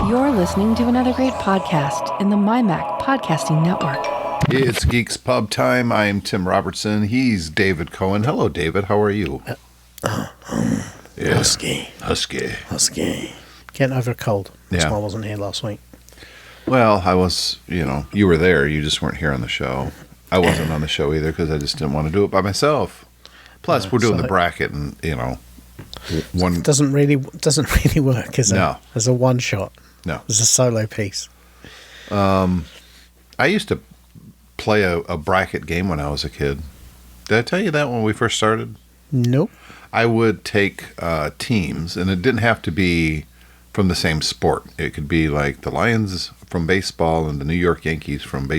You're listening to another great podcast in the MyMac Podcasting Network. It's GeeksPub time. I'm Tim Robertson. He's David Cohen. Hello, David. How are you? Yeah. Husky. Getting over a cold. That's why I wasn't here last week. Well, I was, you were there. You just weren't here on the show. I wasn't on the show either because I just didn't want to do it by myself. Plus, we're doing the bracket and, one... It doesn't really work as a one-shot. No. As a solo piece. I used to play a bracket game when I was a kid. Did I tell you that when we first started? Nope. I would take teams, and it didn't have to be from the same sport. It could be like the Lions from baseball and the New York Yankees from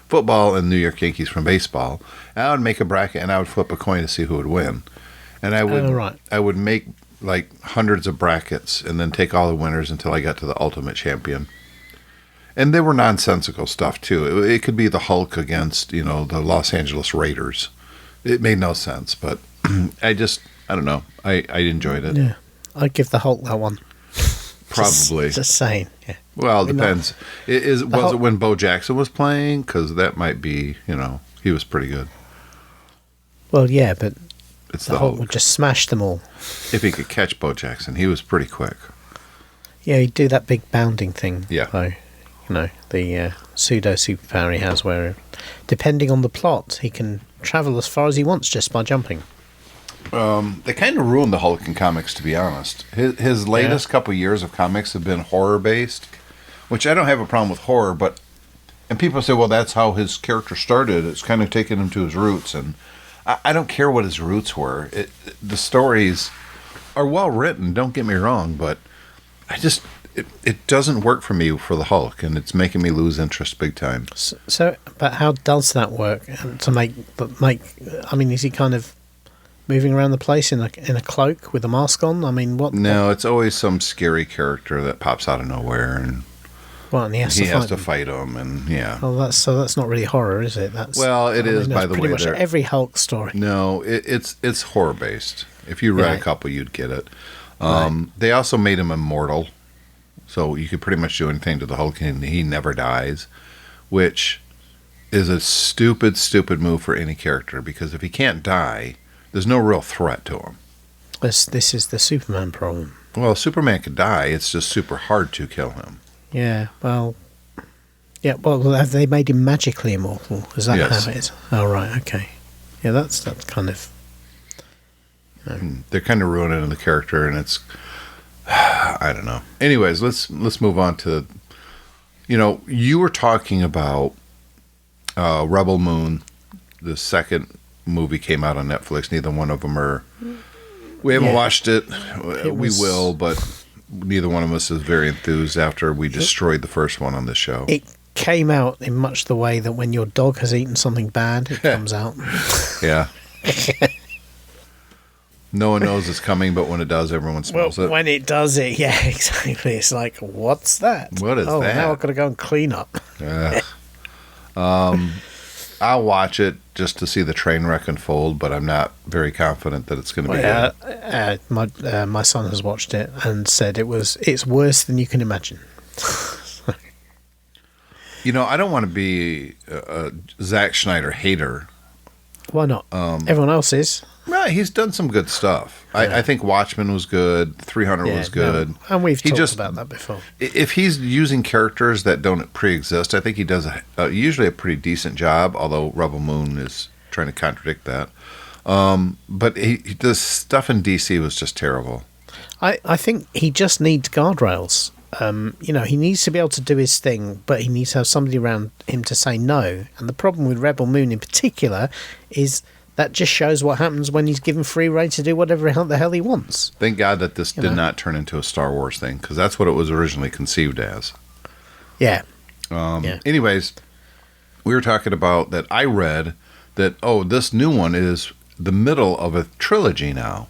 football and New York Yankees from baseball. And I would make a bracket, and I would flip a coin to see who would win. And I would make like hundreds of brackets, and then take all the winners until I got to the ultimate champion. And they were nonsensical stuff too. It could be the Hulk against the Los Angeles Raiders. It made no sense, but I don't know. I enjoyed it. Yeah, I'd give the Hulk that one. Probably. Just saying. Yeah. Well, it depends. Was it when Bo Jackson was playing? Because that might be, he was pretty good. Well, yeah, but it's the Hulk would just smash them all. If he could catch Bo Jackson, he was pretty quick. Yeah, he'd do that big bounding thing. Yeah. Though, the pseudo superpower he has, where depending on the plot, he can travel as far as he wants just by jumping. They kind of ruined the Hulk in comics, to be honest. His latest couple years of comics have been horror-based, which I don't have a problem with horror, and people say, well, that's how his character started. It's kind of taking him to his roots, and I don't care what his roots were. The stories are well written, don't get me wrong, but it doesn't work for me for the Hulk, and it's making me lose interest big time. So, but how does that work to make? I mean, is he kind of moving around the place in a cloak with a mask on? I mean, what? No, it's always some scary character that pops out of nowhere, and he has to fight them, and yeah. Well, that's not really horror, is it? It is by the way. Pretty much every Hulk story. No, it's horror based. If you read a couple, you'd get it. Right. They also made him immortal, so you could pretty much do anything to the Hulk, and he never dies, which is a stupid move for any character, because if he can't die, there's no real threat to him. This is the Superman problem. Well, Superman could die. It's just super hard to kill him. Yeah, well, have they made him magically immortal? Is that how it is? Oh, right, okay. Yeah, that's kind of... They're kind of ruining the character, and it's... I don't know. Anyways, let's move on to... you were talking about RebelMoon. The second movie came out on Netflix. Neither one of them are... We haven't watched it. We will, but neither one of us is very enthused after we destroyed the first one on this show. It came out in much the way that when your dog has eaten something bad, it comes out. Yeah. No one knows it's coming, but when it does, everyone smells it. When it does it, yeah, exactly. It's like, what's that? What is that? Now I've got to go and clean up. I'll watch it just to see the train wreck unfold, but I'm not very confident that it's going to be good. My son has watched it and said it's worse than you can imagine. I don't want to be a Zack Snyder hater. Why not? Everyone else is. Right, he's done some good stuff. Yeah. I think Watchmen was good. 300 was good. And we've talked about that before. If he's using characters that don't pre-exist, I think he does usually a pretty decent job, although RebelMoon is trying to contradict that. But the stuff in DC was just terrible. I think he just needs guardrails. He needs to be able to do his thing, but he needs to have somebody around him to say no. And the problem with RebelMoon in particular is that just shows what happens when he's given free rein to do whatever the hell he wants. Thank God that this did not turn into a Star Wars thing, because that's what it was originally conceived as. Yeah. Anyways, we were talking about that. I read that, this new one is the middle of a trilogy now,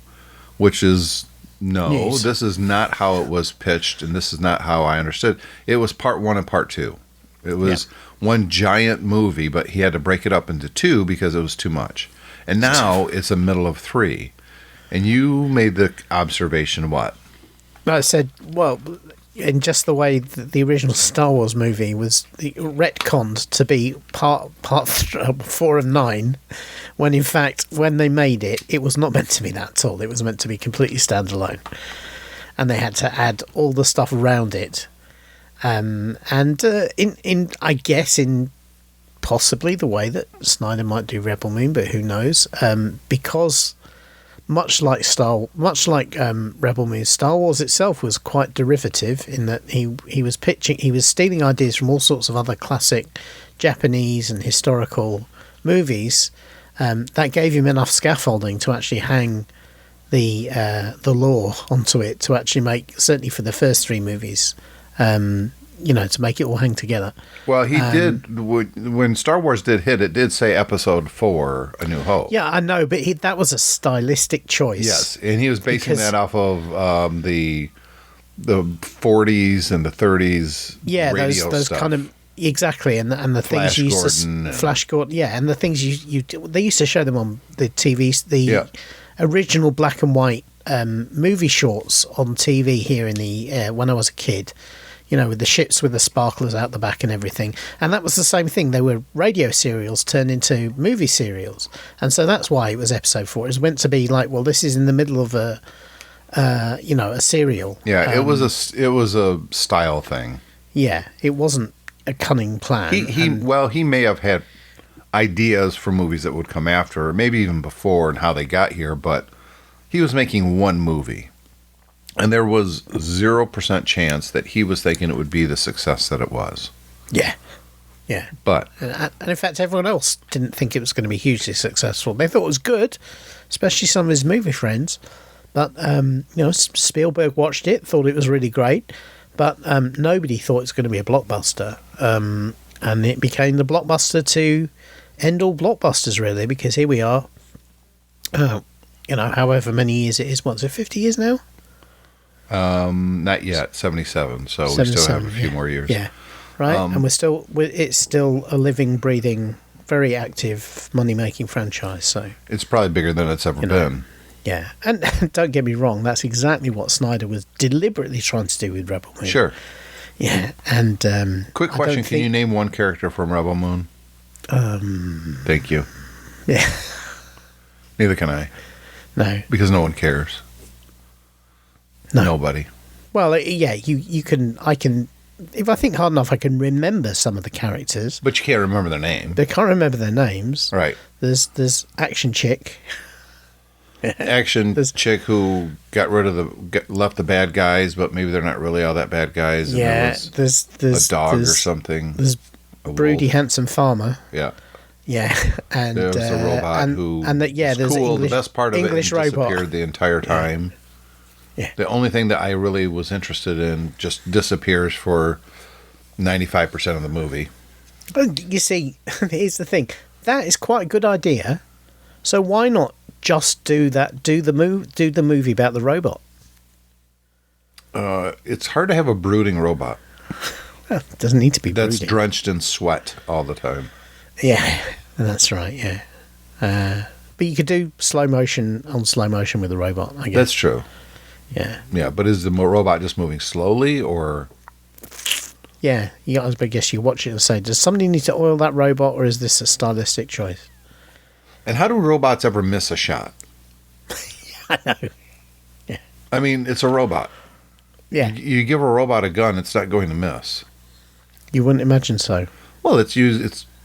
which is... No, news. This is not how it was pitched, and this is not how I understood. It was part 1 and part 2. It was one giant movie, but he had to break it up into 2 because it was too much. And now it's a middle of 3. And you made the observation what? I said, well, in just the way that the original Star Wars movie was retconned to be part 4 of 9, when in fact when they made it, it was not meant to be that at all. It was meant to be completely standalone, and they had to add all the stuff around it. And in I guess in possibly the way that Snyder might do RebelMoon, but who knows? Because much like RebelMoon, Star Wars itself was quite derivative in that he was stealing ideas from all sorts of other classic Japanese and historical movies. That gave him enough scaffolding to actually hang the lore onto it, to actually make, certainly for the first 3 movies, to make it all hang together. Well, he did, when Star Wars did hit, it did say Episode 4, A New Hope. Yeah, I know, but that was a stylistic choice. Yes, and he was basing that off of the 40s and the 30s radio those stuff. kind of, exactly, and the Flash things you used Gordon to... Flash Gordon, yeah, and the things they used to show them on the TV, original black and white movie shorts on TV here in the when I was a kid, with the ships with the sparklers out the back and everything. And that was the same thing. They were radio serials turned into movie serials. And so that's why it was Episode 4. It was meant to be like, well, this is in the middle of a serial. Yeah, it was a style thing. Yeah, it wasn't a cunning plan. He may have had ideas for movies that would come after, or maybe even before, and how they got here, but he was making one movie. And there was 0% chance that he was thinking it would be the success that it was. Yeah. Yeah. But... And in fact, everyone else didn't think it was going to be hugely successful. They thought it was good, especially some of his movie friends. But, Spielberg watched it, thought it was really great. But nobody thought it was going to be a blockbuster. And it became the blockbuster to end all blockbusters, really, because here we are, however many years it is. What's it, 50 years now? Not yet, 77, so we still have a few more years. Yeah, right. And it's still a living, breathing, very active money-making franchise. So it's probably bigger than it's ever been. Yeah, and don't get me wrong, that's exactly what Snyder was deliberately trying to do with RebelMoon. Sure. Yeah, and quick question: can you name one character from RebelMoon? Thank you. Yeah. Neither can I. No, because no one cares. No. Nobody. Well, yeah, you can. I can. If I think hard enough, I can remember some of the characters. But you can't remember their name. They can't remember their names. Right. There's Action Chick. Chick who got rid of left the bad guys, but maybe they're not really all that bad guys. And yeah. There's a dog or something. There's broody handsome farmer. Yeah. Yeah, and there was a robot who there's cool. English, the best part of English it robot disappeared the entire time. Yeah. The only thing that I really was interested in just disappears for 95% of the movie. You see, here's the thing. That is quite a good idea. So why not just do that? Do the movie about the robot. It's hard to have a brooding robot. Well, it doesn't need to be brooding. That's drenched in sweat all the time. Yeah, that's right. Yeah, but you could do slow motion with the robot, I guess. That's true. Yeah. Yeah, but is the robot just moving slowly, or? Yeah, I guess you watch it and say, does somebody need to oil that robot, or is this a stylistic choice? And how do robots ever miss a shot? I know. Yeah. I mean, it's a robot. Yeah. You give a robot a gun, it's not going to miss. You wouldn't imagine so. Well, it's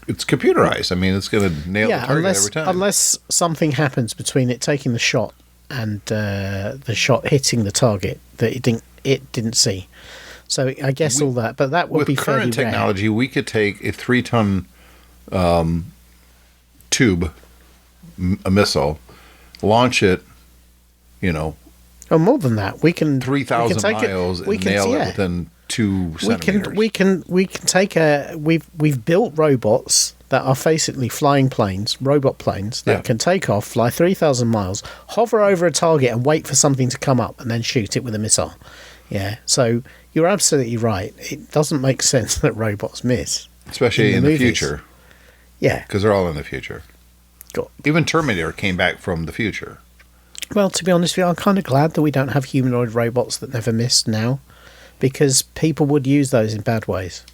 computerized. I mean, it's going to nail the target every time. Unless something happens between it taking the shot and the shot hitting the target that it didn't see. So I guess all that, but that would be fairly rare. With current technology, we could take a 3-ton tube, a missile, launch it, Oh, more than that. We can 3,000 miles and nail it within 2 centimeters. We can take we've built robots that are basically flying planes, robot planes that can take off, fly 3,000 miles, hover over a target and wait for something to come up and then shoot it with a missile. Yeah. So you're absolutely right. It doesn't make sense that robots miss. Especially in the future. Yeah. Because they're all in the future. Even Terminator came back from the future. Well, to be honest with you, I'm kind of glad that we don't have humanoid robots that never miss now, because people would use those in bad ways.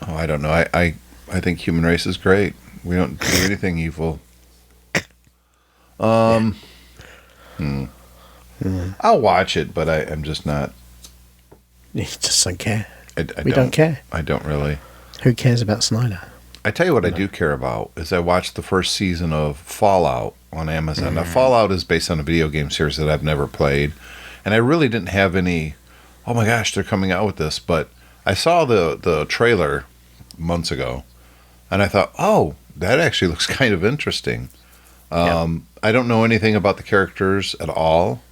Oh, I don't know. I think human race is great. We don't do anything evil. I'll watch it, but I'm just not. You just don't care. We don't care. I don't really. Who cares about Snyder? I tell you what I do care about is I watched the first season of Fallout on Amazon. Now, Fallout is based on a video game series that I've never played, and I really didn't have any, oh my gosh, they're coming out with this, but I saw the trailer months ago, and I thought, oh, that actually looks kind of interesting. I don't know anything about the characters at all,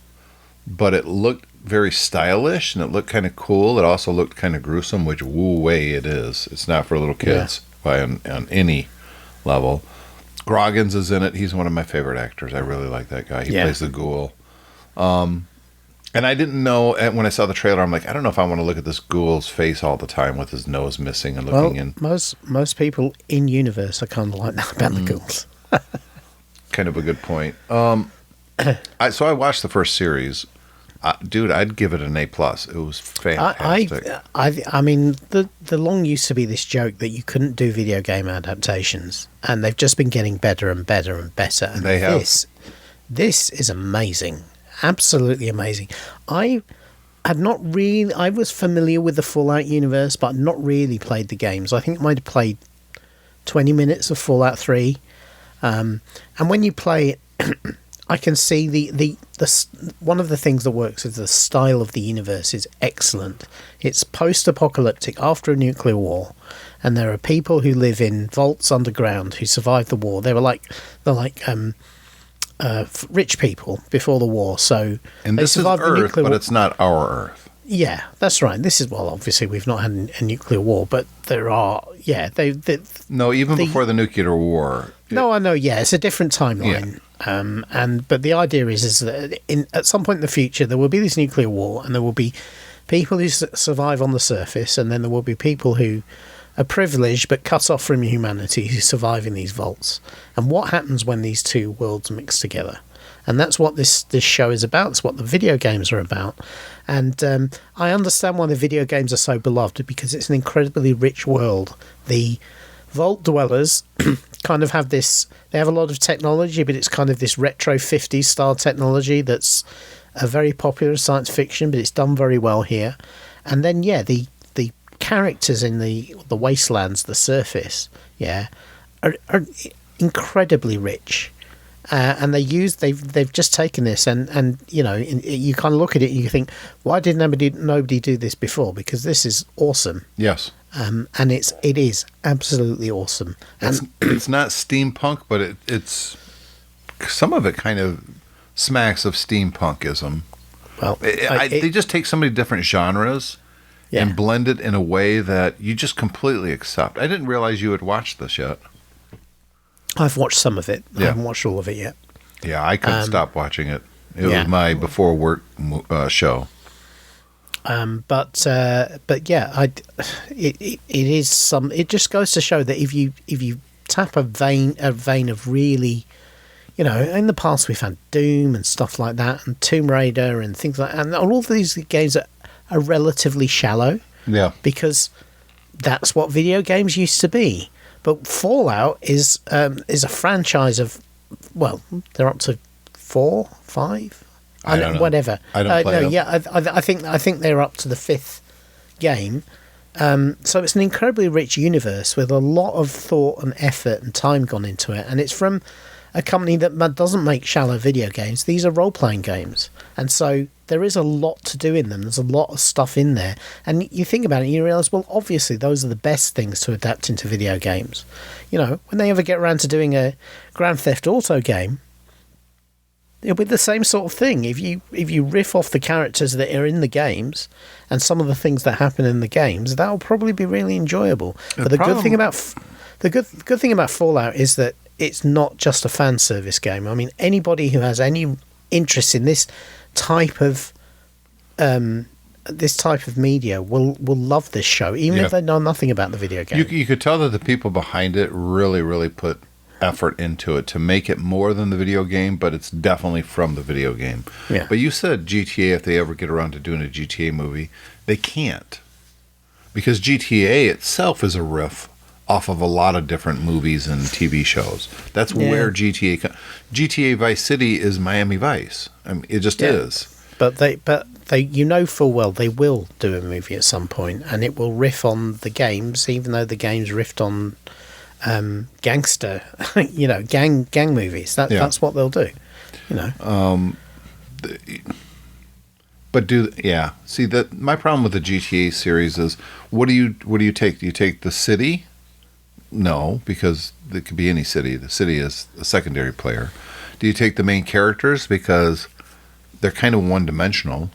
but it looked very stylish, and it looked kind of cool. It also looked kind of gruesome, which way it is. It's not for little kids on any level. Groggins is in it. He's one of my favorite actors. I really like that guy. He plays the ghoul. And I didn't know, when I saw the trailer, I'm like, I don't know if I want to look at this ghoul's face all the time with his nose missing and looking in. Most people in universe are kind of like that about the ghouls. Kind of a good point. So I watched the first series. Dude, I'd give it an A+. It was fantastic. I mean, the long used to be this joke that you couldn't do video game adaptations, and they've just been getting better and better and better. And they have. This is amazing. Absolutely amazing. I was familiar with the Fallout universe, but I'd not really played the games. I think I might have played 20 minutes of Fallout 3. And when you play it, I can see the one of the things that works is the style of the universe is excellent. It's post-apocalyptic after a nuclear war, and there are people who live in vaults underground who survived the war. They're like rich people before the war, so and they this is survived the Earth, nuclear but war. it's not our Earth. Yeah, that's right. This is, well, obviously we've not had a nuclear war, but there are. No, even before the nuclear war. No, I know. Yeah, it's a different timeline. Yeah. But the idea is that at some point in the future there will be this nuclear war, and there will be people who survive on the surface, and then there will be people who are privileged but cut off from humanity who survive in these vaults. And what happens when these two worlds mix together? And that's what this show is about. It's what the video games are about. And I understand why the video games are so beloved, because it's an incredibly rich world. The Vault Dwellers kind of have this... They have a lot of technology, but it's kind of this retro 50s style technology that's a very popular science fiction, but it's done very well here. And then, the characters in the wastelands, the surface, are incredibly rich. And they've just taken this and you kind of look at it and you think, why did nobody do this before? Because this is awesome. Yes. And it is absolutely awesome. And it's not steampunk, but it's some of it kind of smacks of steampunkism. Well, they just take so many different genres and blend it in a way that you just completely accept. I didn't realize you had watched this yet. I've watched some of it. I haven't watched all of it yet. Yeah, I couldn't stop watching it. It was my before work show. But it is some. It just goes to show that if you tap a vein of really, in the past we've had Doom and stuff like that, and Tomb Raider and things like that, and all of these games are relatively shallow. Yeah, because that's what video games used to be. But Fallout is a franchise of, well, they're up to 4, 5. I don't know. Whatever. I don't play them. Yeah, I think they're up to the 5th game. So it's an incredibly rich universe with a lot of thought and effort and time gone into it, and it's from a company that doesn't make shallow video games. These are role-playing games, and so there is a lot to do in them. There's a lot of stuff in there, and you think about it and you realise, well, obviously those are the best things to adapt into video games. When they ever get around to doing a Grand Theft Auto game, it'll be the same sort of thing. If you riff off the characters that are in the games and some of the things that happen in the games, that'll probably be really enjoyable. But the good thing about Fallout is that it's not just a fan service game. I mean, anybody who has any interest in this type of media will love this show, even if they know nothing about the video game. You could tell that the people behind it really, really put effort into it to make it more than the video game, but it's definitely from the video game. Yeah. But you said GTA, if they ever get around to doing a GTA movie, They can't. Because GTA itself is a riff off of a lot of different movies and TV shows. That's where GTA Vice City is Miami Vice. I mean, it just is. But they, you know full well they will do a movie at some point, and it will riff on the games, even though the games riffed on gangster, gang movies. That's what they'll do. See, that my problem with the GTA series is what do you take? Do you take the city? No, because it could be any city. The city is a secondary player. Do you take the main characters because they're kind of one-dimensional?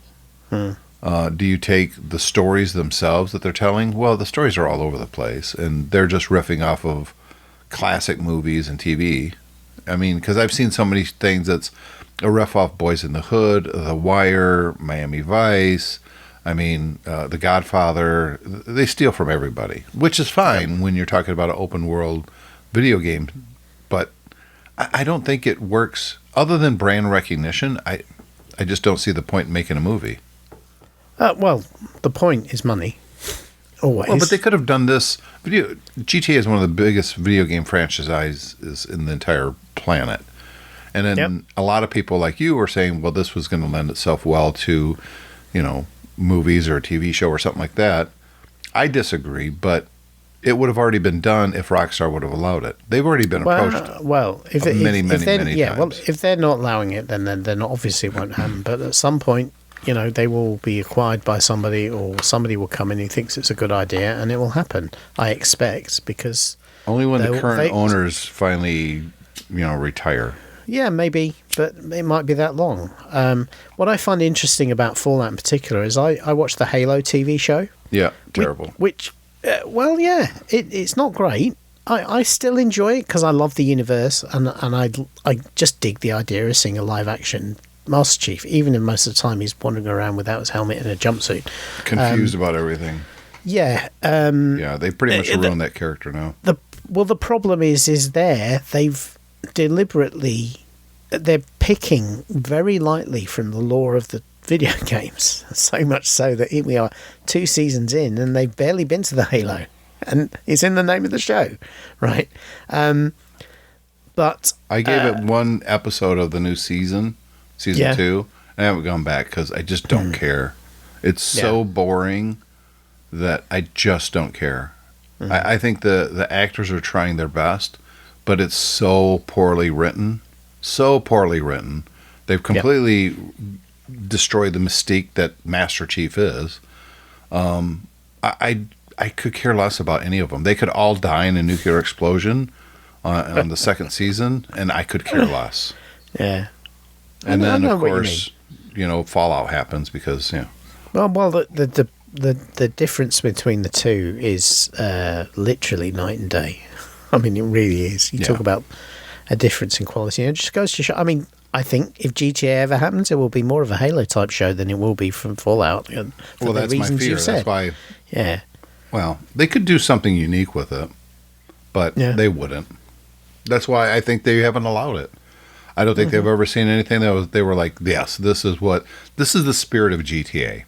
Do you take the stories themselves that they're telling? Well, the stories are all over the place, and they're just riffing off of classic movies and TV. I mean, because I've seen so many things that's a riff off Boys in the Hood, The Wire, Miami Vice. I mean, The Godfather. They steal from everybody, which is fine when you're talking about an open world video game. But I don't think it works. Other than brand recognition, I just don't see the point in making a movie. Well, the point is money. Always. Well, but they could have done this. GTA is one of the biggest video game franchises in the entire planet. And then a lot of people like you were saying, well, this was going to lend itself well to, movies or a TV show or something like that. I disagree, but it would have already been done if Rockstar would have allowed it. They've already been approached many times. Well, if they're not allowing it, then not obviously it won't happen. But at some point, they will be acquired by somebody, or somebody will come in who thinks it's a good idea, and it will happen. I expect, because only when the current owners finally, retire. Yeah, maybe, but it might be that long. What I find interesting about Fallout in particular is I watched the Halo TV show. Yeah, terrible. It's not great. I still enjoy it because I love the universe, and I just dig the idea of seeing a live action Master Chief, even if most of the time he's wandering around without his helmet and a jumpsuit. Confused about everything. Yeah. They pretty much ruined that character now. The problem is they've deliberately, they're picking very lightly from the lore of the video games, so much so that here we are 2 seasons in and they've barely been to the Halo, and it's in the name of the show, right? But I gave it one episode of the new season 2, and I haven't gone back because I just don't care. It's so boring that I just don't care. I think the actors are trying their best, but it's so poorly written. They've completely destroyed the mystique that Master Chief is. I could care less about any of them. They could all die in a nuclear explosion on the second season, and I could care less. Yeah. And then, of course, Fallout happens because, Well, the difference between the two is literally night and day. I mean, it really is. You talk about a difference in quality. And it just goes to show. I mean, I think if GTA ever happens, it will be more of a Halo type show than it will be from Fallout. Well, that's my fear. That's why. Yeah. Well, they could do something unique with it, but they wouldn't. That's why I think they haven't allowed it. I don't think they've ever seen anything that they were like, yes, this is the spirit of GTA.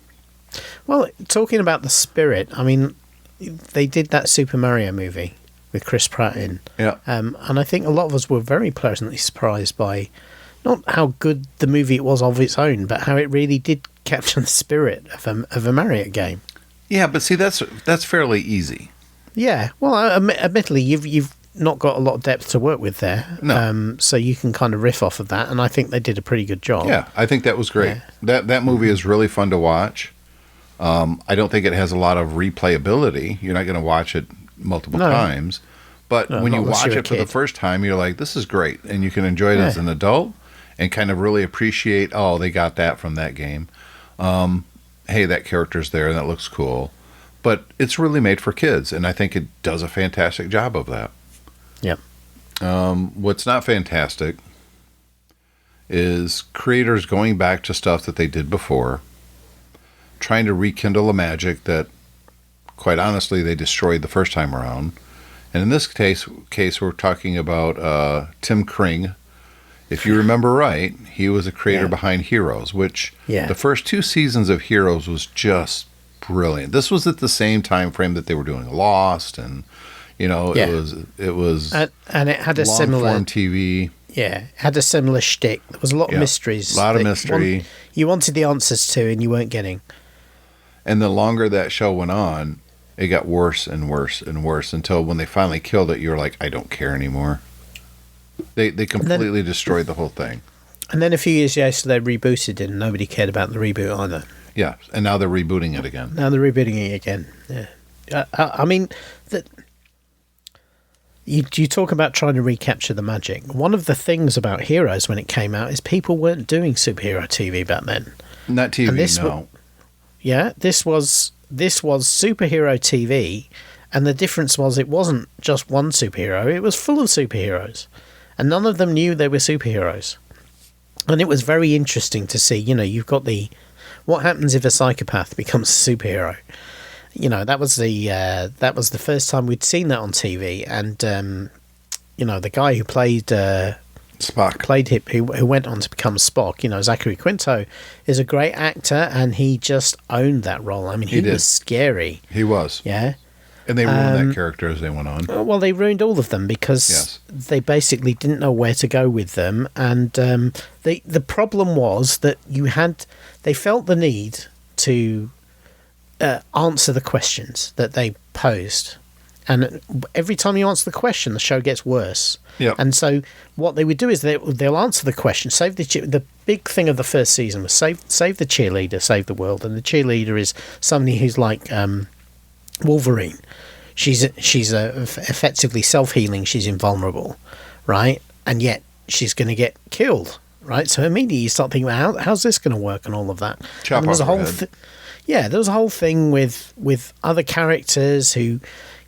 Well, talking about the spirit, I mean, they did that Super Mario movie with Chris Pratt in. Yeah. And I think a lot of us were very pleasantly surprised by not how good the movie it was of its own, but how it really did capture the spirit of a Mario game. Yeah, but see, that's fairly easy. Yeah. Well, admittedly, you've not got a lot of depth to work with there. No. So you can kind of riff off of that, and I think they did a pretty good job. Yeah, I think that was great. Yeah. That movie is really fun to watch. I don't think it has a lot of replayability. You're not going to watch it multiple times. But when you watch it for the first time, you're like, this is great. And you can enjoy it as an adult and kind of really appreciate, they got that from that game. Hey, that character's there and that looks cool. But it's really made for kids, and I think it does a fantastic job of that. Yep. What's not fantastic is creators going back to stuff that they did before, trying to rekindle a magic that, quite honestly, they destroyed the first time around. And in this case we're talking about Tim Kring. If you remember right, he was a creator behind Heroes, which the first 2 seasons of Heroes was just brilliant. This was at the same time frame that they were doing Lost, and it was and it had a long similar form TV. Yeah, it had a similar shtick. There was a lot of mysteries. A lot of mystery. You wanted the answers to, and you weren't getting. And the longer that show went on, it got worse and worse and worse until when they finally killed it, you were like, I don't care anymore. They completely destroyed the whole thing. And then a few years later, they rebooted it, and nobody cared about the reboot either. Yeah, and now they're rebooting it again. Yeah. I mean, you talk about trying to recapture the magic. One of the things about Heroes when it came out is people weren't doing superhero TV back then. Not TV, no. This was superhero TV, and the difference was it wasn't just one superhero, it was full of superheroes. And none of them knew they were superheroes. And it was very interesting to see, you've got what happens if a psychopath becomes a superhero? That was the first time we'd seen that on TV, and the guy who played Spock, who went on to become Spock, Zachary Quinto, is a great actor, and he just owned that role. I mean, he was scary. He was, yeah. And they ruined that character as they went on. Well, they ruined all of them because they basically didn't know where to go with them, and the problem was that they felt the need to answer the questions that they posed, and every time you answer the question, the show gets worse. Yeah. And so what they would do is they'll answer the question. The big thing of the first season was save the cheerleader, save the world, and the cheerleader is somebody who's like Wolverine. She's effectively self-healing. She's invulnerable, right? And yet she's going to get killed, right? So immediately you start thinking, how's this going to work and all of that. Chop off her head. There was a whole thing with other characters who,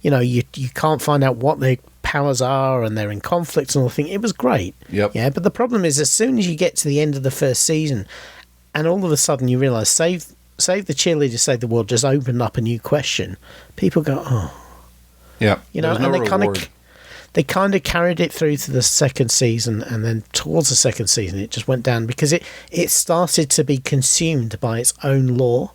you can't find out what their powers are, and they're in conflict and all the thing. It was great. Yep. Yeah, but the problem is, as soon as you get to the end of the first season, and all of a sudden you realise save the cheerleader, save the world just opened up a new question. People go, oh. Yeah. And they kind of carried it through to the second season, and then towards the second season it just went down because it started to be consumed by its own lore.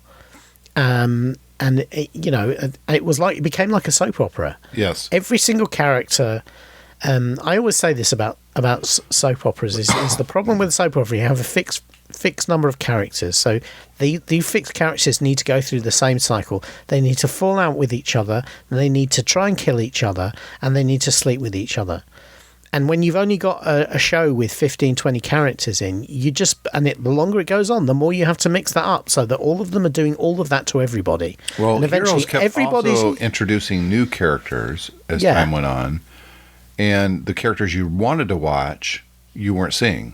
And it became like a soap opera. Yes. Every single character. I always say this about soap operas is the problem with a soap opera. You have a fixed number of characters, so the fixed characters need to go through the same cycle. They need to fall out with each other, and they need to try and kill each other, and they need to sleep with each other. And when you've only got a show with 15, 20 characters in, the longer it goes on, the more you have to mix that up so that all of them are doing all of that to everybody. Well, and eventually Heroes kept also introducing new characters as time went on, and the characters you wanted to watch, you weren't seeing.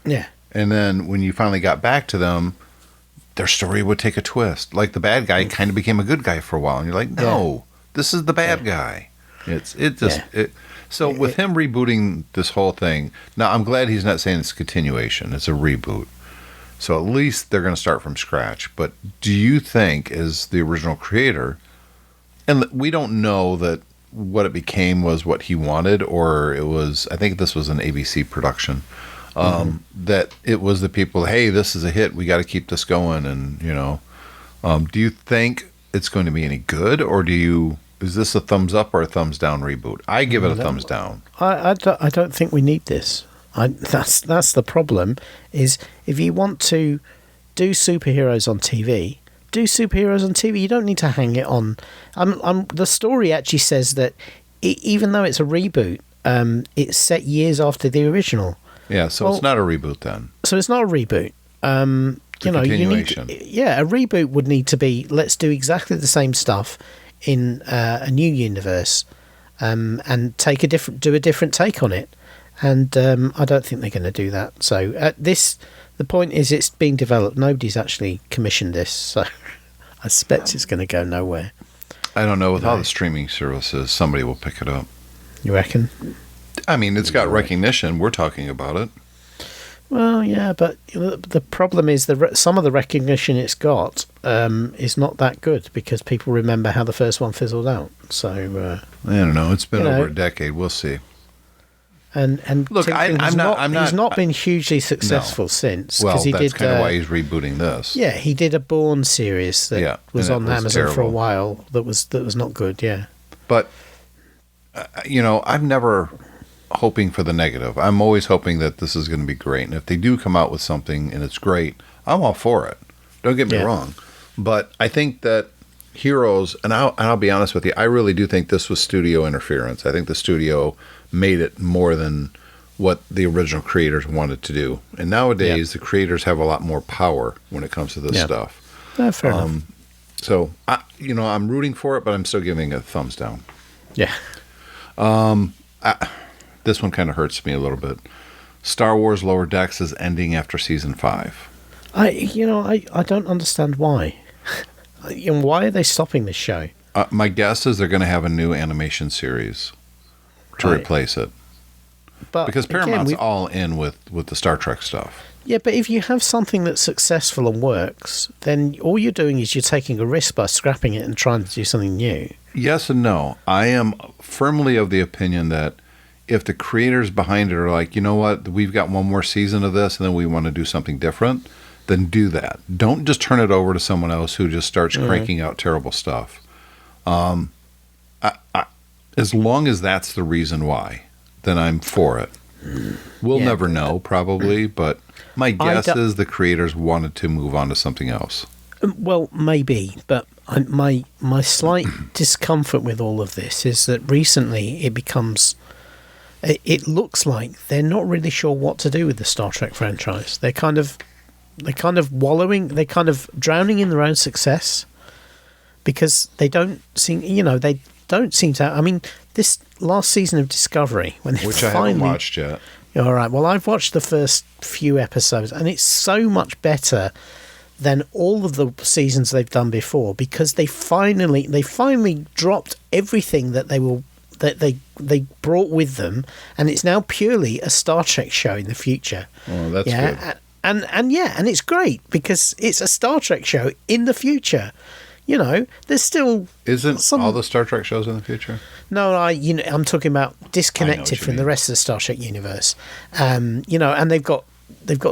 Yeah. And then when you finally got back to them, their story would take a twist. Like the bad guy kind of became a good guy for a while, and you're like, no, this is the bad guy. So with him rebooting this whole thing, now I'm glad he's not saying it's a continuation, it's a reboot. So at least they're going to start from scratch. But do you think, as the original creator, and we don't know that what it became was what he wanted, or it was, I think this was an ABC production, that it was the people, hey, this is a hit, we got to keep this going, and do you think it's going to be any good, or is this a thumbs up or a thumbs down reboot? I give it a thumbs down. I don't think we need this. That's the problem, is if you want to do superheroes on TV, do superheroes on TV. You don't need to hang it on. The story actually says that even though it's a reboot, it's set years after the original. Yeah, so it's not a reboot then. So it's not a reboot. Continuation. A reboot would need to be, let's do exactly the same stuff in a new universe, and do a different take on it. And I don't think they're going to do that. So the point is, it's being developed. Nobody's actually commissioned this, so I suspect it's going to go nowhere. I don't know. With all the streaming services, somebody will pick it up. You reckon? I mean, it's got recognition. We're talking about it. Well, yeah, but the problem is some of the recognition it's got is not that good because people remember how the first one fizzled out. So I don't know. It's been over a decade. We'll see. And Look, Tim King I'm not. he's not been hugely successful since. Well, he that's did, kind of why he's rebooting this. Yeah, he did a Bourne series that was on Amazon for a while. That was not good. Yeah, but I'm never hoping for the negative. I'm always hoping that this is going to be great. And if they do come out with something and it's great, I'm all for it. Don't get me wrong. But I think that Heroes, and I'll be honest with you, I really do think this was studio interference. I think the studio made it more than what the original creators wanted to do. And nowadays, the creators have a lot more power when it comes to this stuff. Fair enough. So, I'm rooting for it, but I'm still giving it a thumbs down. Yeah. This one kind of hurts me a little bit. Star Wars Lower Decks is ending after season 5. I don't understand why. Why are they stopping this show? My guess is they're going to have a new animation series to replace it. But because Paramount's all in with the Star Trek stuff. Yeah, but if you have something that's successful and works, then all you're doing is you're taking a risk by scrapping it and trying to do something new. Yes and no. I am firmly of the opinion that if the creators behind it are like, you know what, we've got one more season of this and then we want to do something different, then do that. Don't just turn it over to someone else who just starts cranking out terrible stuff. As long as that's the reason why, then I'm for it. We'll never know, probably, but my guess is the creators wanted to move on to something else. Well, maybe, but my slight discomfort with all of this is that recently it looks like they're not really sure what to do with the Star Trek franchise. They're kind of wallowing, they're kind of drowning in their own success because they don't seem to. I mean, this last season of Discovery, which I haven't watched yet. All right. Well, I've watched the first few episodes, and it's so much better than all of the seasons they've done before because they finally dropped everything that they brought with them, and it's now purely a Star Trek show in the future. Oh, that's good. And it's great because it's a Star Trek show in the future. There's still all the Star Trek shows in the future. No, I'm talking about disconnected from the rest of the Star Trek universe. And they've got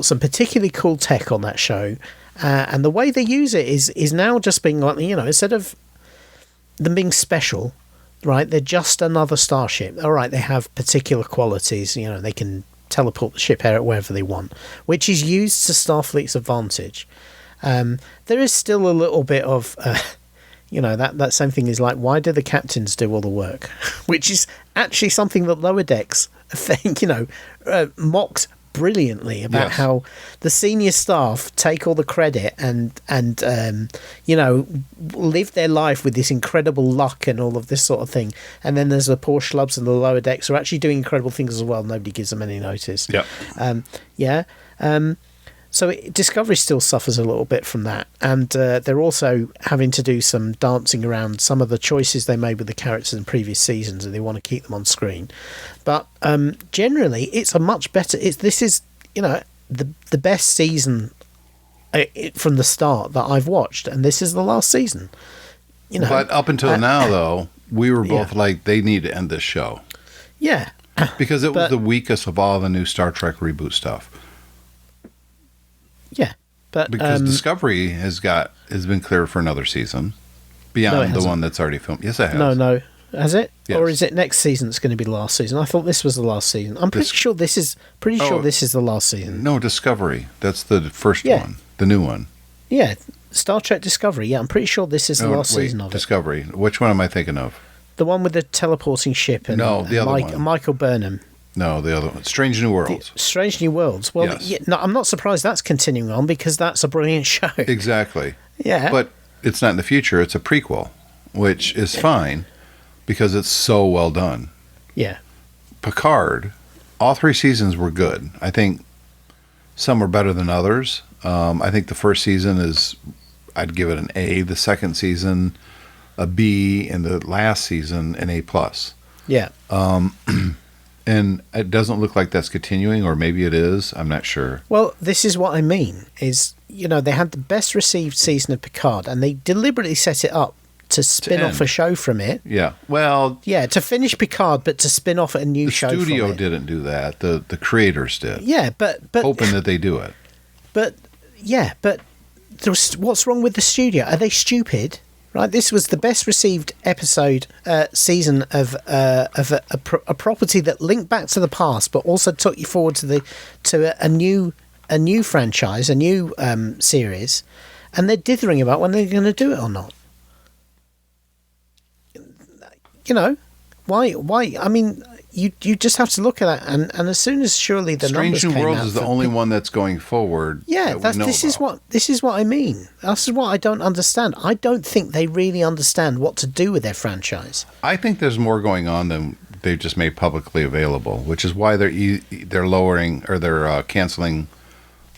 some particularly cool tech on that show, and the way they use it is now just being like, instead of them being special, right? They're just another starship. All right, they have particular qualities. They can teleport the ship out wherever they want, which is used to Starfleet's advantage. There is still a little bit of, that same thing is like, why do the captains do all the work? Which is actually something that Lower Decks, I think, mocked brilliantly about how the senior staff take all the credit and live their life with this incredible luck and all of this sort of thing. And then there's the poor schlubs in the Lower Decks who are actually doing incredible things as well. Nobody gives them any notice. So Discovery still suffers a little bit from that, and they're also having to do some dancing around some of the choices they made with the characters in previous seasons, and they want to keep them on screen. But generally, it's a much better. This is the best season from the start that I've watched, and this is the last season. But up until now, though, we were both like, they need to end this show. Yeah, because it was the weakest of all the new Star Trek reboot stuff. Yeah, but because Discovery has been cleared for another season beyond the one that's already filmed. Yes, it has. No, has it? Yes. Or is it next season that's going to be the last season? I thought this was the last season. I'm pretty sure this is the last season. No, Discovery. That's the first one, the new one. Yeah, Star Trek Discovery. Yeah, I'm pretty sure this is the last season of Discovery. Which one am I thinking of? The one with the teleporting ship and the other one. Michael Burnham. No, the other one. Strange New Worlds. Strange New Worlds. Well, I'm not surprised that's continuing on because that's a brilliant show. Exactly. Yeah. But it's not in the future. It's a prequel, which is fine because it's so well done. Yeah. Picard, all 3 seasons were good. I think some are better than others. I think the first season I'd give it an A. The second season, a B. And the last season, an A+. Yeah. And it doesn't look like that's continuing, or maybe it is. I'm not sure. Well, this is what I mean, is, they had the best received season of Picard, and they deliberately set it up to spin off a show from it. Yeah. Well, yeah, to finish Picard, but to spin off a new show. The studio from it. didn't do that. The creators did. Yeah, but hoping that they do it. But what's wrong with the studio? Are they stupid? Right, this was the best received season of a property that linked back to the past, but also took you forward to a new franchise, a new series, and they're dithering about when they're going to do it or not. You know, why? I mean, you just have to look at that, and as soon as surely the Strange numbers New came Worlds out is the only one that's going forward. Yeah, this is what I mean. This is what I don't understand. I don't think they really understand what to do with their franchise. I think there's more going on than they've just made publicly available, which is why they're lowering or they're canceling,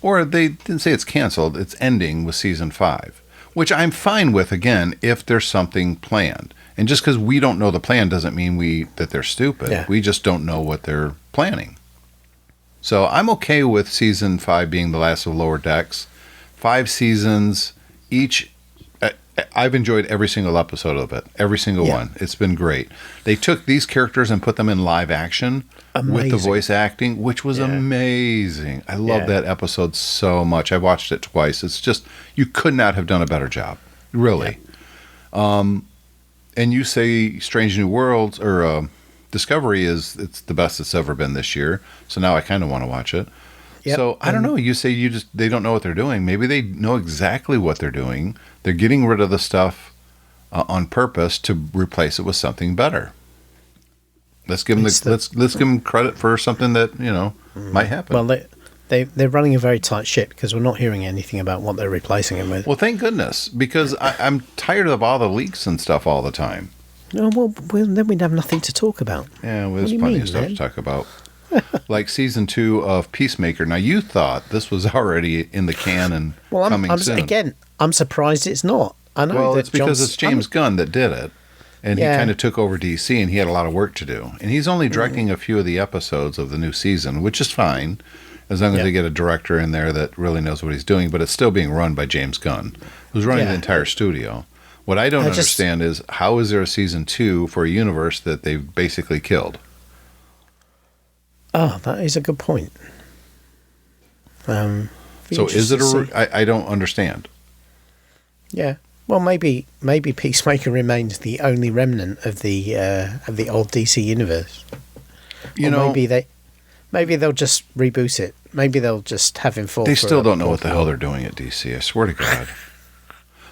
or they didn't say it's canceled. It's ending with season 5, which I'm fine with. Again, if there's something planned. And just because we don't know the plan doesn't mean that they're stupid. Yeah. We just don't know what they're planning. So I'm okay with season 5 being the last of Lower Decks. 5 seasons, each. I've enjoyed every single episode of it. Every single one. It's been great. They took these characters and put them in live action with the voice acting, which was amazing. I love that episode so much. I watched it twice. It's just, you could not have done a better job. Really. Yeah. And you say Strange New Worlds or Discovery it's the best it's ever been this year. So now I kind of want to watch it. Yep. So I don't know. You say they don't know what they're doing. Maybe they know exactly what they're doing. They're getting rid of the stuff on purpose to replace it with something better. Let's give them let's give them credit for something that might happen. Well, they're running a very tight ship because we're not hearing anything about what they're replacing it with. Well, thank goodness, because I'm tired of all the leaks and stuff all the time. Oh, well, then we'd have nothing to talk about. Yeah, well, there's plenty of stuff to talk about. Like season 2 of PeaceMaker. Now, you thought this was already in the can and coming soon. Again, I'm surprised it's not. I know. Well, it's because it's James Gunn that did it. And he kind of took over DC, and he had a lot of work to do. And he's only directing a few of the episodes of the new season, which is fine, as long as they get a director in there that really knows what he's doing. But it's still being run by James Gunn, who's running the entire studio. What I don't understand is, how is there a season 2 for a universe that they've basically killed? Oh, that is a good point. So is it I don't understand. Yeah. Well, maybe PeaceMaker remains the only remnant of the old DC universe. Maybe they'll just reboot it. Maybe they'll just have him fall. They still don't know what the hell they're doing at DC. I swear to God.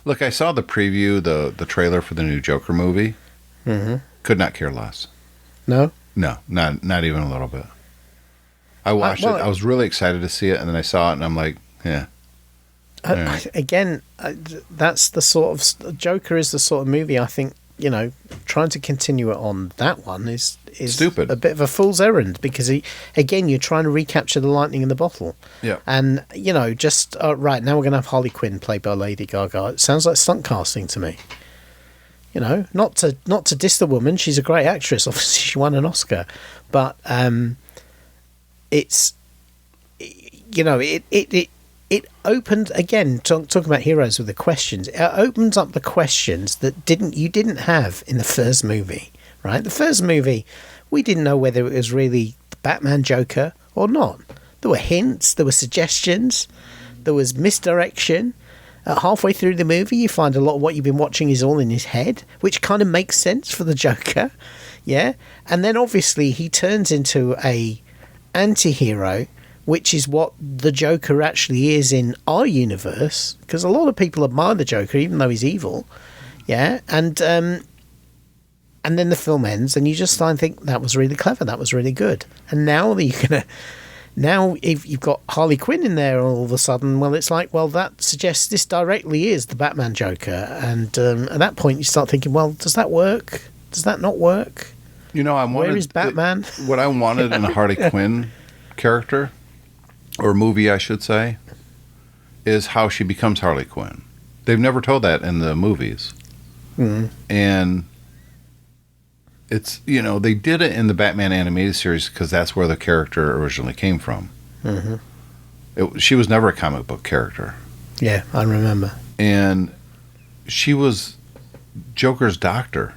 Look, I saw the preview, the trailer for the new Joker movie. Mm-hmm. Could not care less. No, not even a little bit. I watched it. I was really excited to see it, and then I saw it, and I'm like, yeah. Again, that's the sort of Joker is the sort of movie I think trying to continue it on that one is stupid, a bit of a fool's errand, because you're trying to recapture the lightning in the bottle. Yeah, and just right now we're going to have Harley Quinn played by Lady Gaga. It sounds like stunt casting to me. Not to diss the woman, she's a great actress. Obviously, she won an Oscar, but it's it opened again. Talking about heroes with the questions, it opens up the questions that you didn't have in the first movie. Right, the first movie, we didn't know whether it was really the Batman Joker or not. There were hints, there were suggestions, there was misdirection. Halfway through the movie, you find a lot of what you've been watching is all in his head, which kind of makes sense for the Joker. Yeah, and then obviously he turns into a anti-hero, which is what the Joker actually is in our universe, because a lot of people admire the Joker even though he's evil. Yeah, and then the film ends and you just start and think, that was really clever, that was really good. And now if you've got Harley Quinn in there all of a sudden, well, it's like, well, that suggests this directly is the Batman Joker. And at that point you start thinking, well, does that work? Does that not work? Where is Batman? What I wanted in a Harley Quinn character, or movie, I should say, is how she becomes Harley Quinn. They've never told that in the movies. Mm. And it's, they did it in the Batman animated series because that's where the character originally came from. Mm-hmm. She was never a comic book character. Yeah, I remember. And she was Joker's doctor.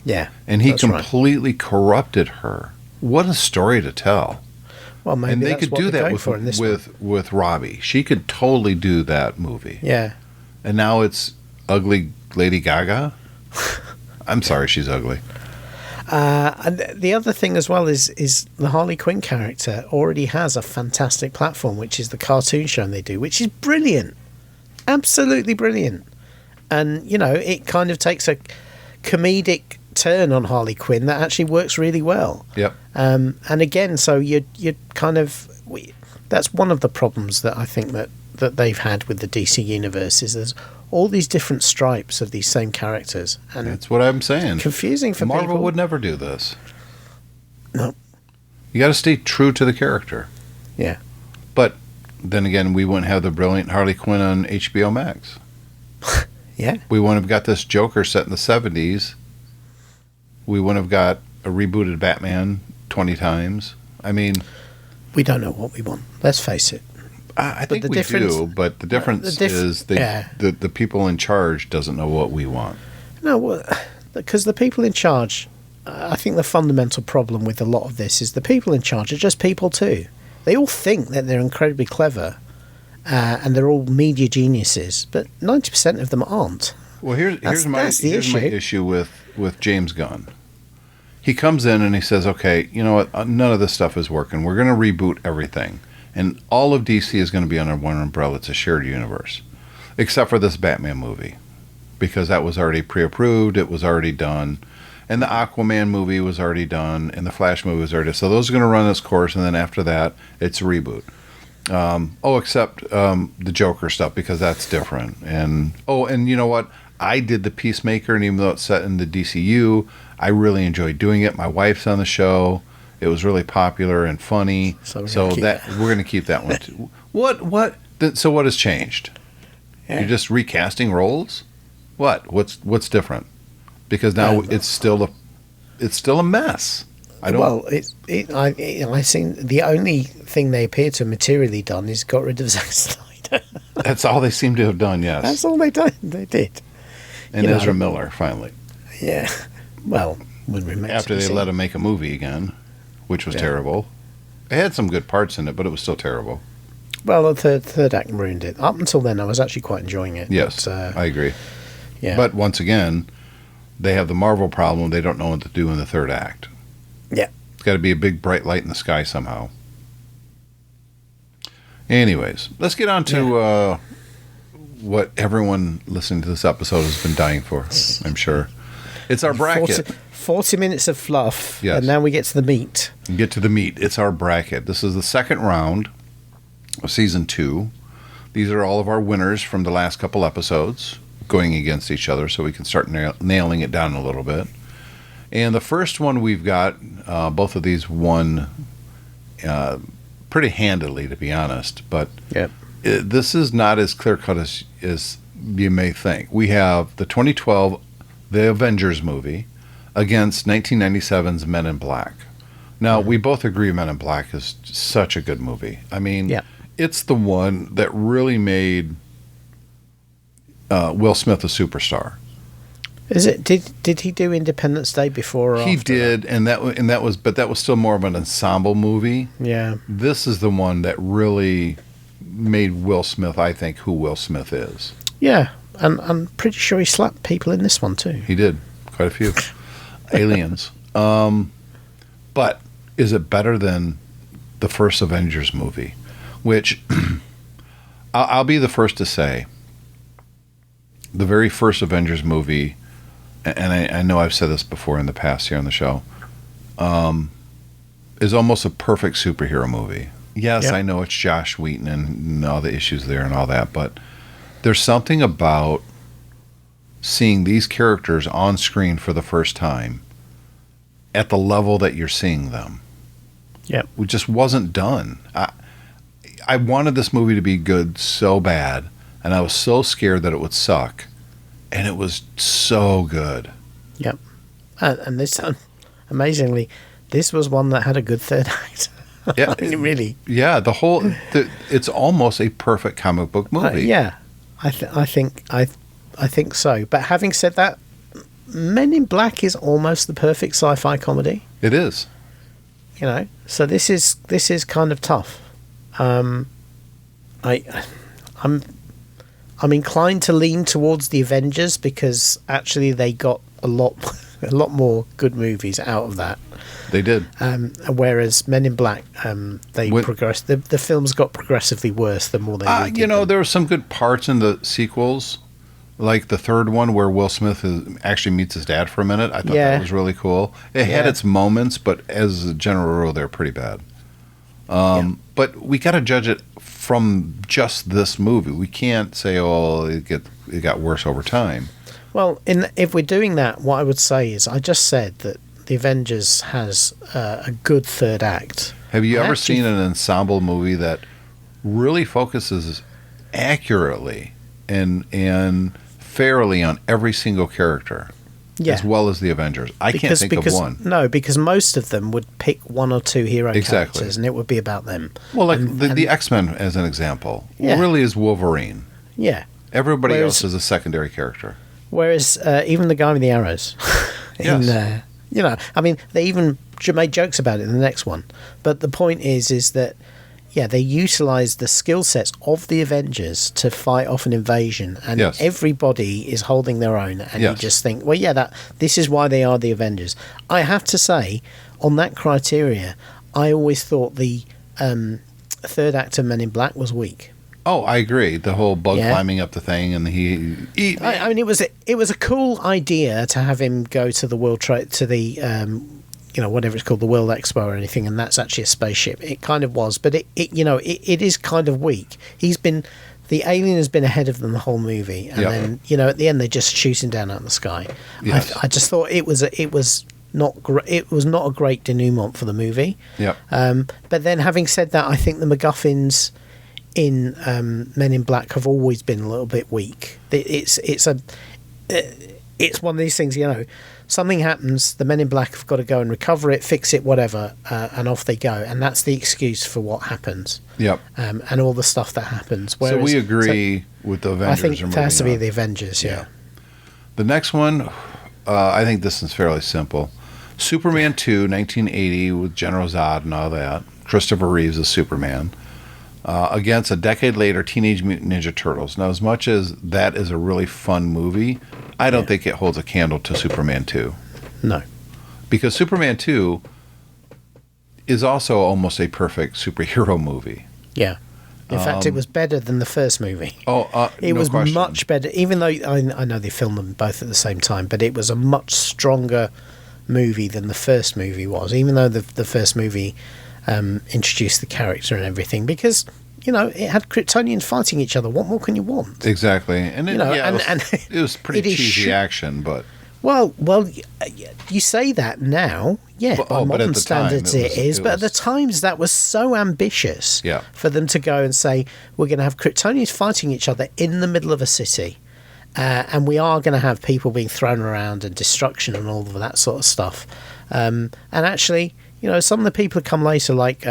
Yeah. And he that's right. completely corrupted her. What a story to tell. Well, maybe And they that's could what do they're that going for in this one. with Robbie. She could totally do that movie. Yeah. And now it's ugly Lady Gaga. I'm sorry, she's ugly. And the other thing as well is the Harley Quinn character already has a fantastic platform, which is the cartoon show they do, which is brilliant. Absolutely brilliant. And, you know, it kind of takes a comedic turn on Harley Quinn that actually works really well. Yep. And again, so you kind of... that's one of the problems that I think that they've had with the DC universe is there's all these different stripes of these same characters. And that's what I'm saying. Confusing for Marvel people. would never do this. No. You got to stay true to the character. Yeah. But then again, we wouldn't have the brilliant Harley Quinn on HBO Max. Yeah. We wouldn't have got this Joker set in the 70s. We wouldn't have got a rebooted Batman 20 times. I mean... we don't know what we want. Let's face it. I think we do, but the difference is the people in charge doesn't know what we want. No, because the people in charge, I think the fundamental problem with a lot of this is the people in charge are just people too. They all think that they're incredibly clever and they're all media geniuses, but 90% of them aren't. Well, here's my issue with James Gunn. He comes in and he says, okay, you know what, none of this stuff is working. We're going to reboot everything. And all of DC is going to be under one umbrella. It's a shared universe. Except for this Batman movie. Because that was already pre-approved. It was already done. And the Aquaman movie was already done. And the Flash movie was already done. So those are going to run its course. And then after that, it's a reboot. Except the Joker stuff, because that's different. And you know what? I did the PeaceMaker, and even though it's set in the DCU, I really enjoyed doing it. My wife's on the show. It was really popular and funny. So we're going to keep that one too. So what has changed? Yeah. You're just recasting roles? What's different? Because now it's still a mess. I think the only thing they appear to have materially done is got rid of Zack Snyder. That's all they seem to have done. Yes, that's all they did. And Ezra Miller finally. Yeah. Well, after they let him make a movie again, which was terrible. It had some good parts in it, but it was still terrible. Well, the third act ruined it. Up until then, I was actually quite enjoying it. Yes, but, I agree. Yeah. But once again, they have the Marvel problem. They don't know what to do in the third act. Yeah. It's got to be a big, bright light in the sky somehow. Anyways, let's get on to what everyone listening to this episode has been dying for, I'm sure. It's our bracket. 40 minutes of fluff, yes. And now we get to the meat. Get to the meat. It's our bracket. This is the second round of Season 2. These are all of our winners from the last couple episodes going against each other, so we can start nailing it down a little bit. And the first one we've got, both of these won pretty handily, to be honest. But this is not as clear-cut as you may think. We have the 2012 The Avengers movie against 1997's Men in Black. Now, we both agree Men in Black is such a good movie. I mean, it's the one that really made Will Smith a superstar. Is it? Did he do Independence Day before or after? He did, and that was still more of an ensemble movie. Yeah. This is the one that really made Will Smith, I think, who Will Smith is. Yeah, and I'm pretty sure he slapped people in this one too. He did, quite a few. Aliens. But is it better than the first Avengers movie? Which I'll be the first to say, the very first Avengers movie, and I know I've said this before in the past here on the show, is almost a perfect superhero movie. Yes, I know it's Josh Whedon and all the issues there and all that, but there's something about seeing these characters on screen for the first time at the level that you're seeing them. Yeah. It just wasn't done. I wanted this movie to be good so bad, and I was so scared that it would suck, and it was so good. Yep. And this, amazingly, this was one that had a good third act. Yeah. I mean, really. Yeah, it's almost a perfect comic book movie. Yeah. I think so. But having said that, Men in Black is almost the perfect sci-fi comedy. It is. You know, so this is kind of tough. I'm inclined to lean towards the Avengers because actually they got a lot more good movies out of that. They did. Whereas Men in Black, progressed. The films got progressively worse the more they. You know, there were some good parts in the sequels, like the third one where Will Smith actually meets his dad for a minute. I thought that was really cool. It had its moments, but as a general rule, they're pretty bad. But we got to judge it from just this movie. We can't say, "Oh, it got worse over time." Well, if we're doing that, what I would say is, I just said that the Avengers has a good third act. Have you ever seen an ensemble movie that really focuses accurately and fairly on every single character, as well as the Avengers? I can't think of one. No, because most of them would pick one or two hero characters, and it would be about them. Well, like the X-Men, as an example, really is Wolverine. Yeah. Everybody else is a secondary character. Whereas even the guy with the arrows, you know, I mean, they even made jokes about it in the next one. But the point is that, they utilised the skill sets of the Avengers to fight off an invasion, and everybody is holding their own. And you just think, this is why they are the Avengers. I have to say, on that criteria, I always thought the third act of Men in Black was weak. Oh, I agree. The whole bug climbing up the thing, and I mean, it was a cool idea to have him go to the whatever it's called, the World Expo or anything, and that's actually a spaceship. It kind of was, but it is kind of weak. The alien has been ahead of them the whole movie, and then at the end they just shoot him down out of the sky. Yes. I just thought it was not a great denouement for the movie. Yeah. But then, having said that, I think the MacGuffins in Men in Black have always been a little bit weak. It's one of these things, something happens, the Men in Black have got to go and recover it, fix it, whatever, and off they go, and that's the excuse for what happens. Yep. And all the stuff that happens. So we agree with the Avengers. I think it has to be the Avengers. Yeah. The next one, I think this is fairly simple. Superman 2, 1980, with General Zod and all that. Christopher Reeves as Superman. Against a decade later, Teenage Mutant Ninja Turtles. Now, as much as that is a really fun movie, I don't think it holds a candle to Superman 2. No. Because Superman 2 is also almost a perfect superhero movie. Yeah. In fact, it was better than the first movie. It was question. Much better, even though I know they filmed them both at the same time, but it was a much stronger movie than the first movie was, even though the first movie introduced the character and everything, because it had Kryptonians fighting each other. What more can you want? Exactly, and it was pretty cheesy action, but well, you say that now, by modern standards it is, but at the times that was so ambitious for them to go and say, we're going to have Kryptonians fighting each other in the middle of a city, and we are going to have people being thrown around and destruction and all of that sort of stuff, and actually, some of the people who come later, like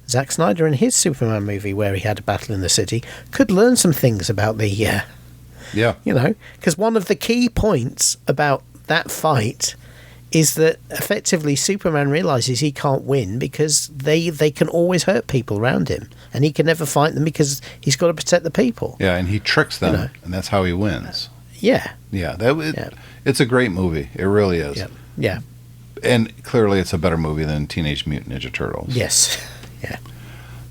Zack Snyder in his Superman movie where he had a battle in the city, could learn some things about the because one of the key points about that fight is that effectively Superman realizes he can't win because they can always hurt people around him, and he can never fight them because he's got to protect the people. Yeah, and he tricks them, and that's how he wins. It's a great movie. It really is. Yeah. And clearly it's a better movie than Teenage Mutant Ninja Turtles. Yes. Yeah.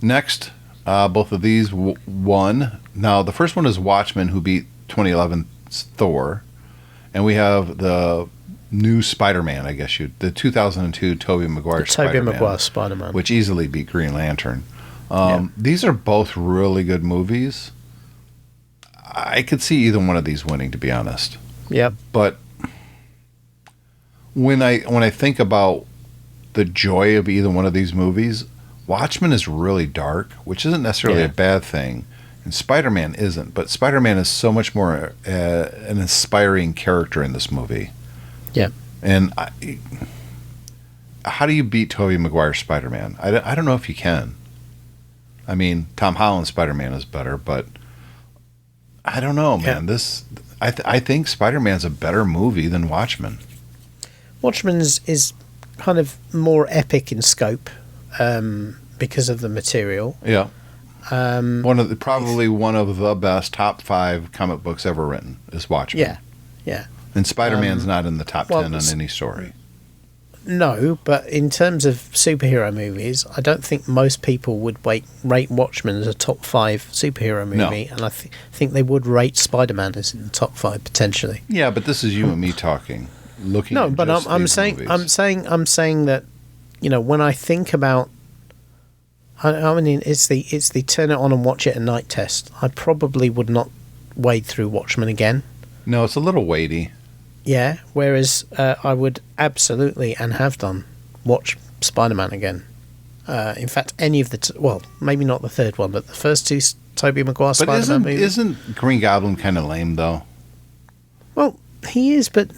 Next, both of these won. Now, the first one is Watchmen, who beat 2011's Thor. And we have the new Spider-Man, the 2002 Tobey Maguire Spider-Man. Which easily beat Green Lantern. These are both really good movies. I could see either one of these winning, to be honest. Yeah. But when I think about the joy of either one of these movies, Watchmen is really dark, which isn't necessarily a bad thing, and Spider-Man isn't. But Spider-Man is so much more an inspiring character in this movie. Yeah. And how do you beat Tobey Maguire's Spider-Man? I don't know if you can. I mean, Tom Holland's Spider-Man is better, but I don't know, man. I think Spider-Man's a better movie than Watchmen. Watchmen is kind of more epic in scope because of the material. Yeah. Probably one of the best top 5 comic books ever written is Watchmen. Yeah, yeah. And Spider-Man's not in the top 10 on any story. No, but in terms of superhero movies, I don't think most people would rate Watchmen as a top 5 superhero movie, and I think they would rate Spider-Man as in the top 5 potentially. Yeah, but this is you and me talking. No, but I'm saying that, you know, when I think about, I mean, it's the turn it on and watch it at night test. I probably would not wade through Watchmen again. No, it's a little weighty. Yeah, whereas I would absolutely, and have done, watch Spider-Man again. In fact, any of the... maybe not the third one, but the first 2 Tobey Maguire Spider-Man movies. Isn't Green Goblin kind of lame, though? Well, he is, but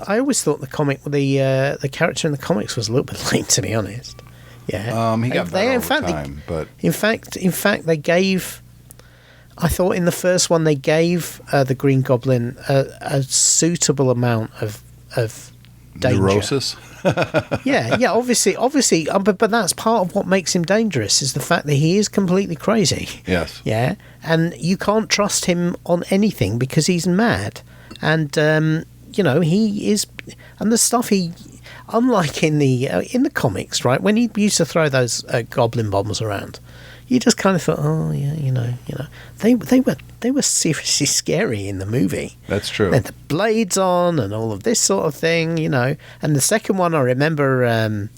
I always thought the character in the comics was a little bit lame, to be honest. Yeah. He got better over time, but... In fact, they gave... I thought in the first one they gave the Green Goblin a suitable amount of danger. Neurosis? yeah, obviously, but that's part of what makes him dangerous is the fact that he is completely crazy. Yes. Yeah, and you can't trust him on anything because he's mad, and you know he is, and the stuff he, unlike in the comics, right, when he used to throw those goblin bombs around. You just kind of thought, oh yeah, you know, they were seriously scary in the movie. That's true. And the blades on and all of this sort of thing, you know. And the second one, I remember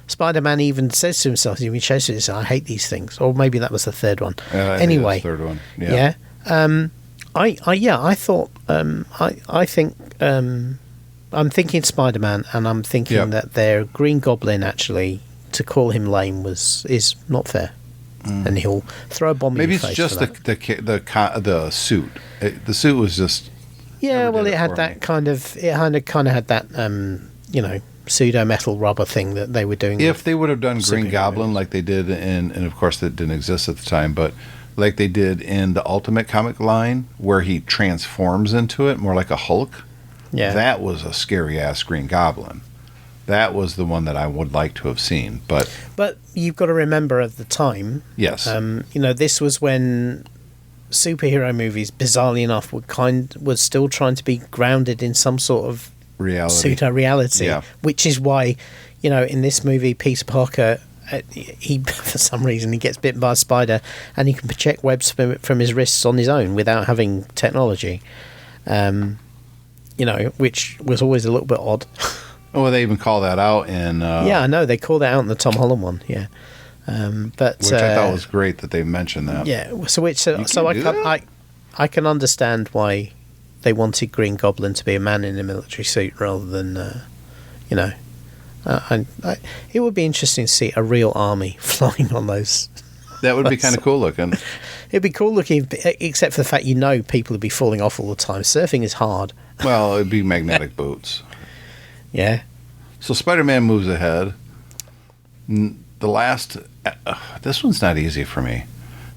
Spider-Man even says to himself, he shows to himself, I hate these things. Or maybe that was the third one. Anyway, third one. Yeah. I thought, I think, I'm thinking Spider-Man, and I'm thinking that their Green Goblin actually, to call him lame is not fair. And he'll throw a bomb in your face. Maybe it's just the suit. The suit was just... Yeah, well, it had that kind of had that, you know, pseudo-metal rubber thing that they were doing. If they would have done Green Goblin like they did and of course that didn't exist at the time, but like they did in the Ultimate comic line where he transforms into it, more like a Hulk, that was a scary-ass Green Goblin. That was the one that I would like to have seen, but you've got to remember at the time. Yes. You know, this was when superhero movies, bizarrely enough, were still trying to be grounded in some sort of pseudo-reality. Yeah. Which is why, you know, in this movie, Peter Parker, he for some reason he gets bitten by a spider, and he can project webs from his wrists on his own without having technology. You know, which was always a little bit odd. Oh, they even call that out in... yeah, I know. They call that out in the Tom Holland one, yeah. But which I thought was great that they mentioned that. Yeah, I can understand why they wanted Green Goblin to be a man in a military suit rather than, you know... it would be interesting to see a real army flying on those... That would be kind of cool looking. It'd be cool looking, except for the fact people would be falling off all the time. Surfing is hard. Well, it'd be magnetic boots. Yeah. So Spider-Man moves ahead. The last... this one's not easy for me.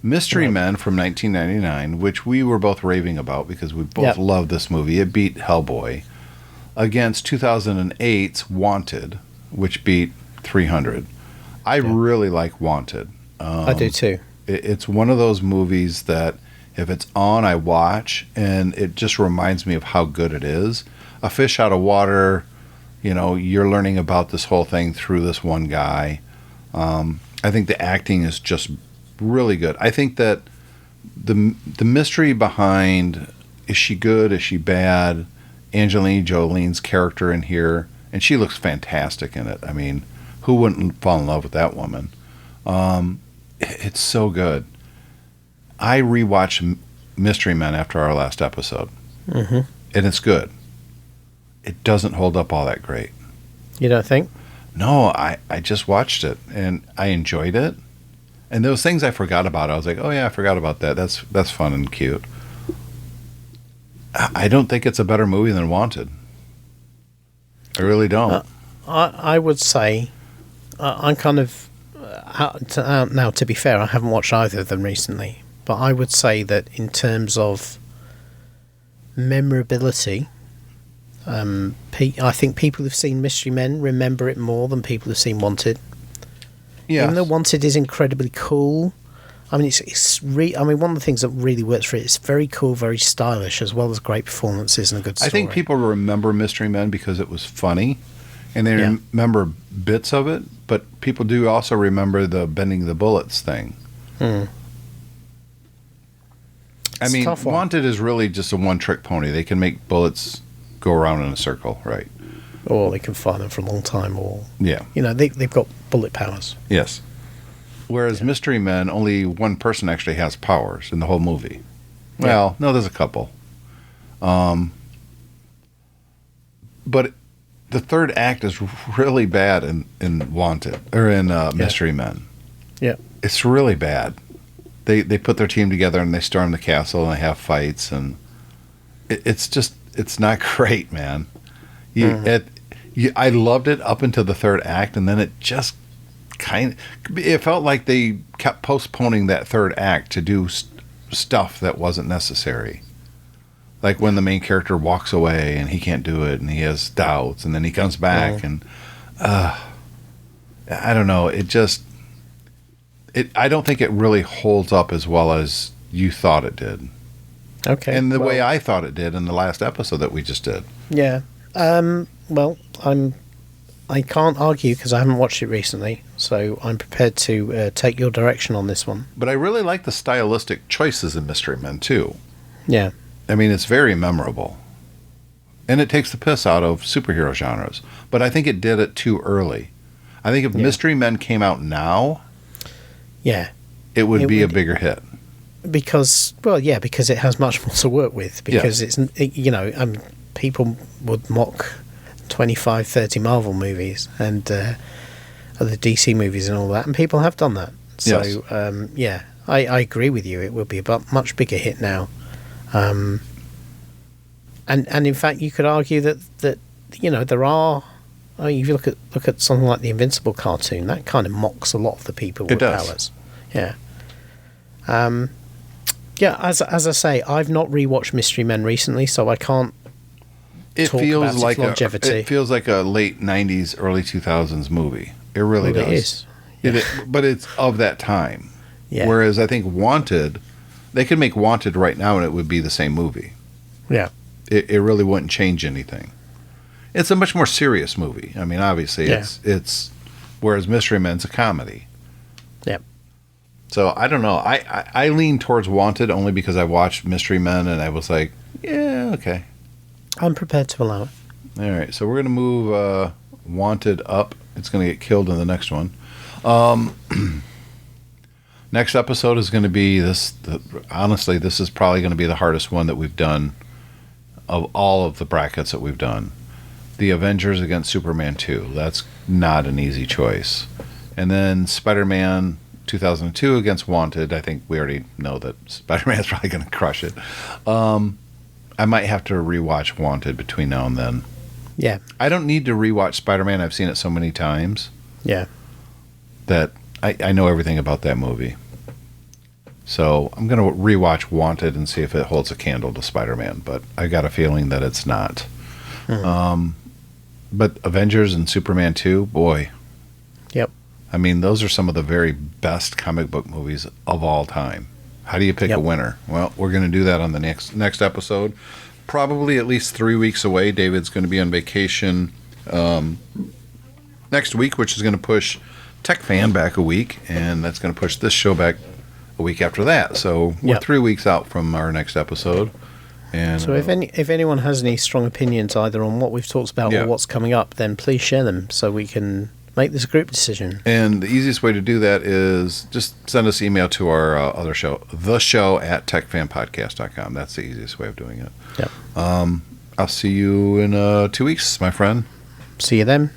Mystery Men from 1999, which we were both raving about because we both loved this movie. It beat Hellboy. Against 2008's Wanted, which beat 300. I really like Wanted. I do too. It's one of those movies that if it's on, I watch, and it just reminds me of how good it is. A fish out of water... You know, you're learning about this whole thing through this one guy. I think the acting is just really good. I think that the mystery behind, is she good, is she bad, Angelina Jolie's character in here, and she looks fantastic in it. I mean, who wouldn't fall in love with that woman? It's so good. I rewatched Mystery Men after our last episode, and it's good. It doesn't hold up all that great. You don't think? No, I just watched it, and I enjoyed it. And those things I forgot about, I was like, oh yeah, I forgot about that. That's fun and cute. I don't think it's a better movie than Wanted. I really don't. I would say, I'm kind of... now, to be fair, I haven't watched either of them recently, but I would say that in terms of memorability, I think people who've seen Mystery Men remember it more than people who've seen Wanted. Yeah. Even though Wanted is incredibly cool, I mean, one of the things that really works for it, it's very cool, very stylish, as well as great performances and a good story. I think people remember Mystery Men because it was funny, and they remember bits of it, but people do also remember the bending the bullets thing. I mean, Wanted is really just a one-trick pony. They can make bullets go around in a circle, right? Or they can fire them for a long time, or... Yeah. They've got bullet powers. Yes. Whereas Mystery Men, only one person actually has powers in the whole movie. Well, no, there's a couple. But the third act is really bad in Wanted, or in Mystery Men. Yeah. It's really bad. They put their team together and they storm the castle and they have fights, and it's not great, man. I loved it up until the third act, and then it just it felt like they kept postponing that third act to do stuff that wasn't necessary. Like when the main character walks away and he can't do it and he has doubts, and then he comes back and I don't know. I don't think it really holds up as well as you thought it did. Okay. And the way I thought it did in the last episode that we just did. Yeah. Well, I can't argue because I haven't watched it recently, so I'm prepared to take your direction on this one. But I really like the stylistic choices in Mystery Men too. Yeah. I mean, it's very memorable. And it takes the piss out of superhero genres. But I think it did it too early. I think if Mystery Men came out now, it would be a bigger hit. Because it has much more to work with. Because people would mock 25, 30 Marvel movies and other DC movies and all that, and people have done that. So, I agree with you. It will be a much bigger hit now. And in fact, you could argue that there are. I mean, if you look at something like the Invincible cartoon, that kind of mocks a lot of the people with powers. Yeah. As I say, I've not rewatched Mystery Men recently, so I can't. It feels like it feels like a late '90s, early 2000s movie. It really does. It is. But it's of that time. Yeah. Whereas I think Wanted, they could make Wanted right now and it would be the same movie. Yeah. It really wouldn't change anything. It's a much more serious movie. I mean, obviously, it's whereas Mystery Men's a comedy. Yeah. So I don't know. I lean towards Wanted only because I watched Mystery Men and I was like, yeah, okay. I'm prepared to allow it. All right, so we're going to move Wanted up. It's going to get killed in the next one. Next episode is going to be this. Honestly, this is probably going to be the hardest one that we've done of all of the brackets that we've done. The Avengers against Superman 2. That's not an easy choice. And then Spider-Man 2002 against Wanted. I think we already know that Spider-Man is probably going to crush it. I might have to rewatch Wanted between now and then. Yeah. I don't need to rewatch Spider-Man. I've seen it so many times. Yeah. That I know everything about that movie. So I'm going to rewatch Wanted and see if it holds a candle to Spider-Man. But I got a feeling that it's not. But Avengers and Superman 2, boy. Yep. I mean, those are some of the very best comic book movies of all time. How do you pick a winner? Well, we're going to do that on the next episode. Probably at least 3 weeks away. David's going to be on vacation next week, which is going to push Tech Fan back a week, and that's going to push this show back a week after that. So we're 3 weeks out from our next episode. And so if anyone has any strong opinions either on what we've talked about or what's coming up, then please share them so we can make this a group decision. And the easiest way to do that is just send us email to our other show, theshow@techfanpodcast.com. That's the easiest way of doing it. Yep. I'll see you in 2 weeks, my friend. See you then.